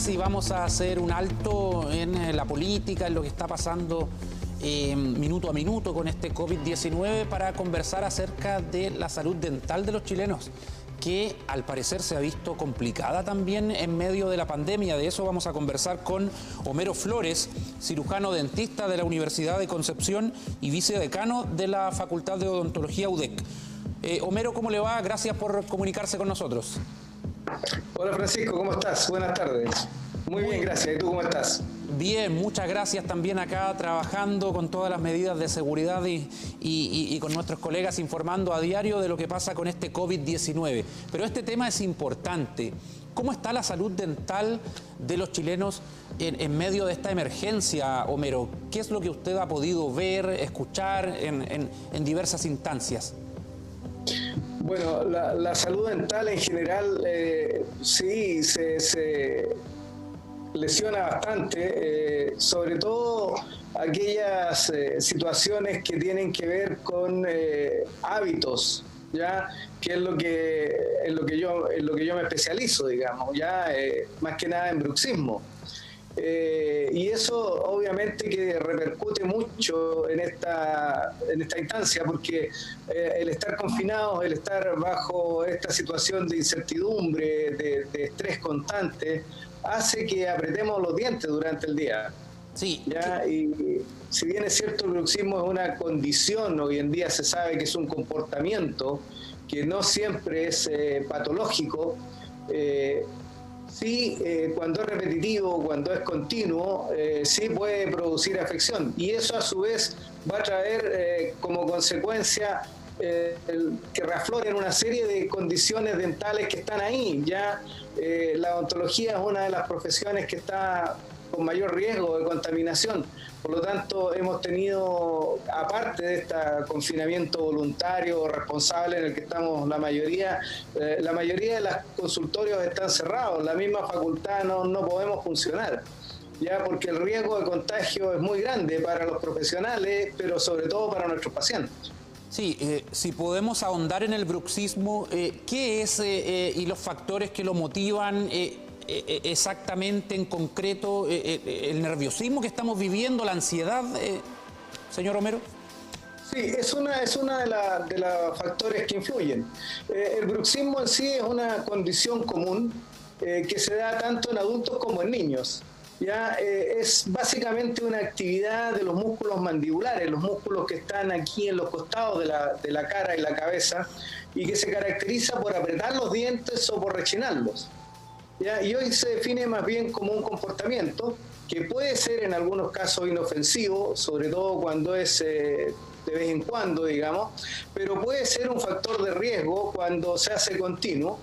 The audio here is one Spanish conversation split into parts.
días y vamos a hacer un alto en la política, en lo que está pasando minuto a minuto con este COVID-19 para conversar acerca de la salud dental de los chilenos, que al parecer se ha visto complicada también en medio de la pandemia. De eso vamos a conversar con Homero Flores, cirujano dentista de la Universidad de Concepción y vicedecano de la Facultad de Odontología UDEC. Homero, ¿cómo le va? Gracias por comunicarse con nosotros. Hola Francisco, ¿cómo estás? Buenas tardes. Muy bien, gracias. ¿Y tú cómo estás? Bien, muchas gracias. También acá trabajando con todas las medidas de seguridad y con nuestros colegas informando a diario de lo que pasa con este COVID-19. Pero este tema es importante. ¿Cómo está la salud dental de los chilenos en medio de esta emergencia, Homero? ¿Qué es lo que usted ha podido ver, escuchar en diversas instancias? Bueno, la salud dental en general sí se lesiona bastante, sobre todo aquellas situaciones que tienen que ver con hábitos, ya, que es lo que yo me especializo, digamos, ya más que nada en bruxismo. Y eso obviamente que repercute mucho en esta instancia, porque el estar confinados, el estar bajo esta situación de incertidumbre, de estrés constante, hace que apretemos los dientes durante el día. Sí. ¿Ya? Y si bien es cierto, el bruxismo es una condición, hoy en día se sabe que es un comportamiento que no siempre es patológico. Sí, cuando es repetitivo, cuando es continuo, sí puede producir afección, y eso a su vez va a traer como consecuencia que reafloren una serie de condiciones dentales que están ahí. Ya la odontología es una de las profesiones que está con mayor riesgo de contaminación. Por lo tanto, hemos tenido, aparte de este confinamiento voluntario o responsable en el que estamos la mayoría de los consultorios están cerrados. La misma facultad no podemos funcionar, ya, porque el riesgo de contagio es muy grande para los profesionales, pero sobre todo para nuestros pacientes. Sí, si podemos ahondar en el bruxismo, ¿qué es y los factores que lo motivan? Exactamente, en concreto, el nerviosismo que estamos viviendo, la ansiedad, señor Homero. Sí, es una de los factores que influyen. El bruxismo en sí es una condición común que se da tanto en adultos como en niños. Ya es básicamente una actividad de los músculos mandibulares, los músculos que están aquí en los costados de la cara y la cabeza, y que se caracteriza por apretar los dientes o por rechinarlos. ¿Ya? Y hoy se define más bien como un comportamiento que puede ser en algunos casos inofensivo, sobre todo cuando es de vez en cuando, digamos, pero puede ser un factor de riesgo cuando se hace continuo.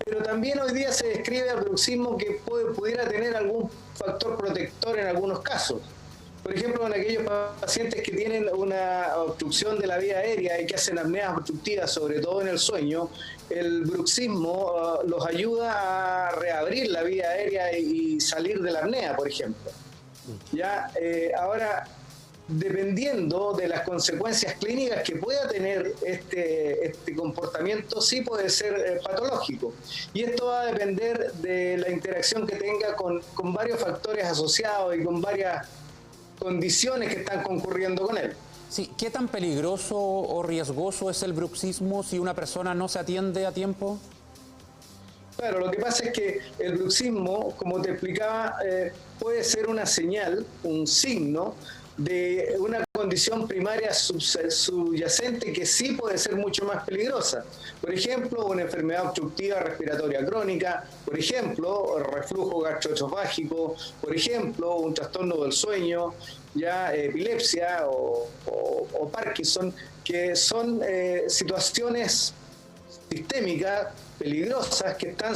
Pero también hoy día se describe al bruxismo que pudiera tener algún factor protector en algunos casos. Por ejemplo, en aquellos pacientes que tienen una obstrucción de la vía aérea y que hacen apneas obstructivas, sobre todo en el sueño, el bruxismo los ayuda a reabrir la vía aérea y salir de la apnea, por ejemplo. Ya, ahora, dependiendo de las consecuencias clínicas que pueda tener este comportamiento, sí puede ser patológico. Y esto va a depender de la interacción que tenga con varios factores asociados y con varias condiciones que están concurriendo con él. Sí, ¿qué tan peligroso o riesgoso es el bruxismo si una persona no se atiende a tiempo? Claro, lo que pasa es que el bruxismo, como te explicaba, puede ser una señal, un signo de una condición primaria subyacente que sí puede ser mucho más peligrosa. Por ejemplo, una enfermedad obstructiva respiratoria crónica, por ejemplo, reflujo gastroesofágico, por ejemplo, un trastorno del sueño, ya epilepsia o Parkinson, que son situaciones sistémicas peligrosas que están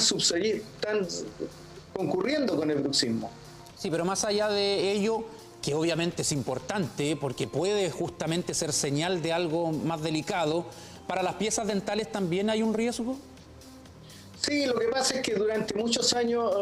concurriendo con el bruxismo. Sí, pero más allá de ello, que obviamente es importante porque puede justamente ser señal de algo más delicado, ¿para las piezas dentales también hay un riesgo? Sí, lo que pasa es que durante muchos años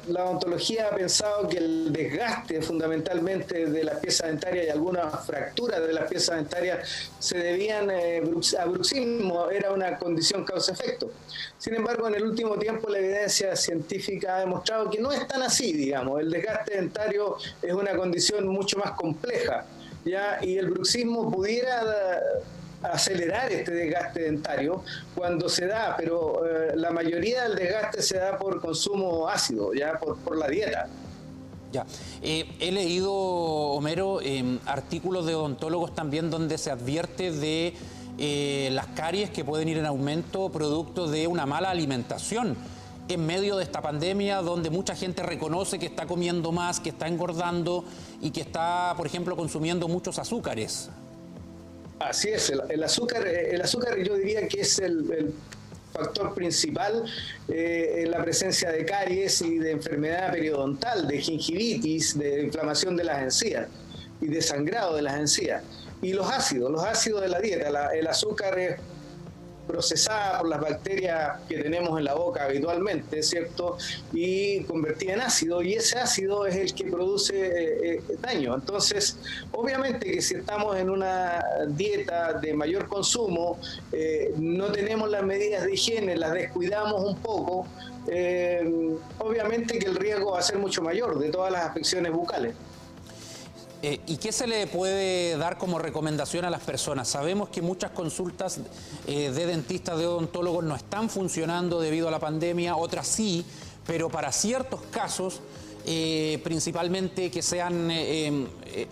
la odontología ha pensado que el desgaste fundamentalmente de las piezas dentarias y algunas fracturas de las piezas dentarias se debían a bruxismo, era una condición causa-efecto. Sin embargo, en el último tiempo la evidencia científica ha demostrado que no es tan así, digamos. El desgaste dentario es una condición mucho más compleja, ¿ya? Y el bruxismo pudiera acelerar este desgaste dentario cuando se da, pero la mayoría del desgaste se da por consumo ácido, ya por la dieta. Ya. He leído, Homero, artículos de odontólogos también donde se advierte de las caries que pueden ir en aumento producto de una mala alimentación en medio de esta pandemia, donde mucha gente reconoce que está comiendo más, que está engordando y que está, por ejemplo, consumiendo muchos azúcares. Así es, el azúcar yo diría que es el factor principal en la presencia de caries y de enfermedad periodontal, de gingivitis, de inflamación de las encías y de sangrado de las encías. Y los ácidos de la dieta, el azúcar es procesada por las bacterias que tenemos en la boca habitualmente, ¿cierto? Y convertida en ácido, y ese ácido es el que produce daño. Entonces, obviamente que si estamos en una dieta de mayor consumo, no tenemos las medidas de higiene, las descuidamos un poco, obviamente que el riesgo va a ser mucho mayor de todas las afecciones bucales. ¿Y qué se le puede dar como recomendación a las personas? Sabemos que muchas consultas de dentistas, de odontólogos no están funcionando debido a la pandemia, otras sí, pero para ciertos casos, principalmente que sean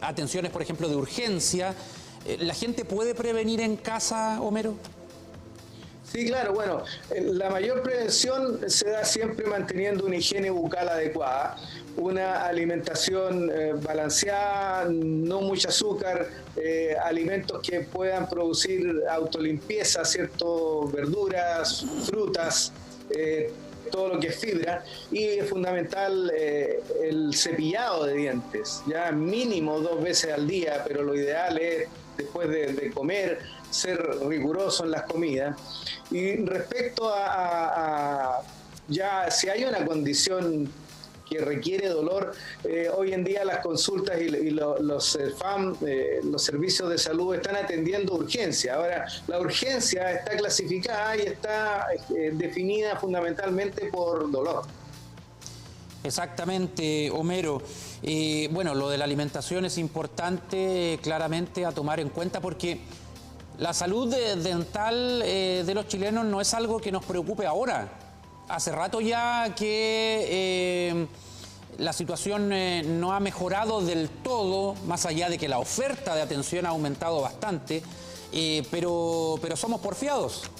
atenciones, por ejemplo, de urgencia, ¿la gente puede prevenir en casa, Homero? Sí, claro, bueno, la mayor prevención se da siempre manteniendo una higiene bucal adecuada, una alimentación balanceada, no mucho azúcar, alimentos que puedan producir autolimpieza, ¿cierto? Verduras, frutas, todo lo que es fibra, y es fundamental el cepillado de dientes, ya mínimo 2 veces al día, pero lo ideal es después de comer, ser riguroso en las comidas. Y respecto a ya si hay una condición que requiere dolor, hoy en día las consultas y los FAM, los servicios de salud, están atendiendo urgencia. Ahora, la urgencia está clasificada y está definida fundamentalmente por dolor. Exactamente, Homero. Bueno, lo de la alimentación es importante, claramente, a tomar en cuenta porque la salud dental de los chilenos no es algo que nos preocupe ahora. Hace rato ya que la situación no ha mejorado del todo, más allá de que la oferta de atención ha aumentado bastante, pero somos porfiados.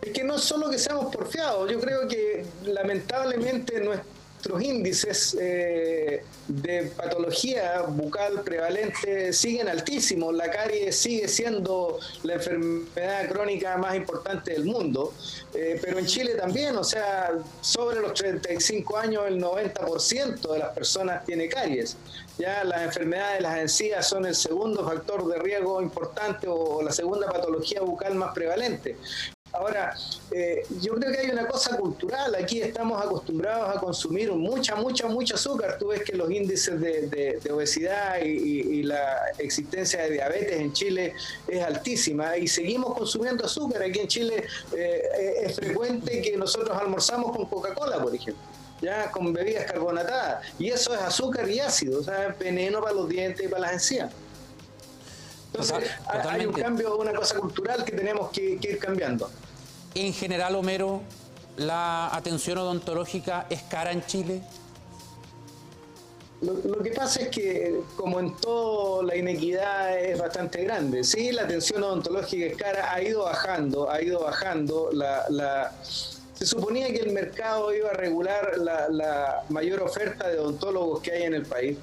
Es que no solo que seamos porfiados, yo creo que lamentablemente nuestros índices de patología bucal prevalente siguen altísimos. La caries sigue siendo la enfermedad crónica más importante del mundo, pero en Chile también, o sea, sobre los 35 años el 90% de las personas tiene caries. Ya las enfermedades de las encías son el segundo factor de riesgo importante o la segunda patología bucal más prevalente. Ahora, yo creo que hay una cosa cultural. Aquí estamos acostumbrados a consumir mucho azúcar. Tú ves que los índices de obesidad y la existencia de diabetes en Chile es altísima y seguimos consumiendo azúcar. Aquí en Chile es frecuente que nosotros almorzamos con Coca-Cola, por ejemplo, ya con bebidas carbonatadas. Y eso es azúcar y ácido, o sea, es veneno para los dientes y para las encías. Entonces, hay un cambio, una cosa cultural que tenemos que ir cambiando. En general, Homero, ¿la atención odontológica es cara en Chile? Lo que pasa es que, como en todo, la inequidad es bastante grande. Sí, la atención odontológica es cara, ha ido bajando. Se suponía que el mercado iba a regular la mayor oferta de odontólogos que hay en el país.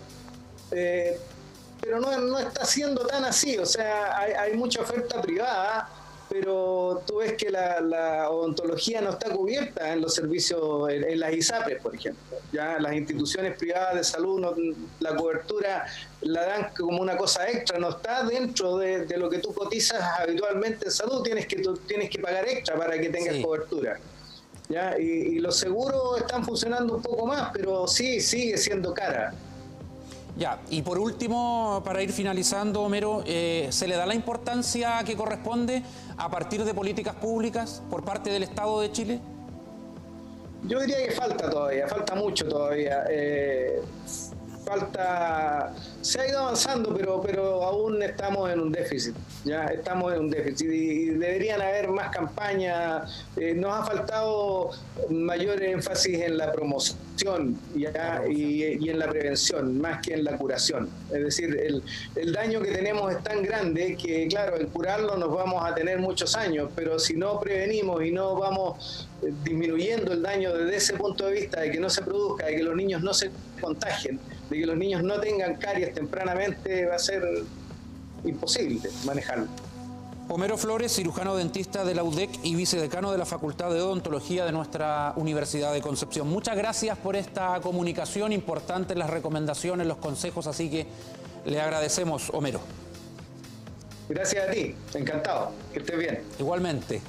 Pero no está siendo tan así, o sea, hay mucha oferta privada, pero tú ves que la odontología no está cubierta en los servicios, en las ISAPRES, por ejemplo. Ya las instituciones privadas de salud, la cobertura la dan como una cosa extra, no está dentro de lo que tú cotizas habitualmente en salud, tienes que pagar extra para que tengas cobertura. ¿ya? Y los seguros están funcionando un poco más, pero sí, sigue siendo cara. Ya, y por último, para ir finalizando, Homero, ¿se le da la importancia que corresponde a partir de políticas públicas por parte del Estado de Chile? Yo diría que falta todavía, falta mucho todavía. Se ha ido avanzando, pero aún estamos en un déficit, ya estamos en un déficit y deberían haber más campañas. Nos ha faltado mayor énfasis en la promoción, ¿ya? Y en la prevención, más que en la curación. Es decir, el daño que tenemos es tan grande que, claro, en curarlo nos vamos a tener muchos años, pero si no prevenimos y no vamos disminuyendo el daño desde ese punto de vista de que no se produzca, de que los niños no se contagien, de que los niños no tengan caries tempranamente, va a ser imposible manejarlo. Homero Flores, cirujano dentista de la UDEC y vicedecano de la Facultad de Odontología de nuestra Universidad de Concepción. Muchas gracias por esta comunicación, importantes las recomendaciones, los consejos, así que le agradecemos, Homero. Gracias a ti, encantado, que estés bien. Igualmente.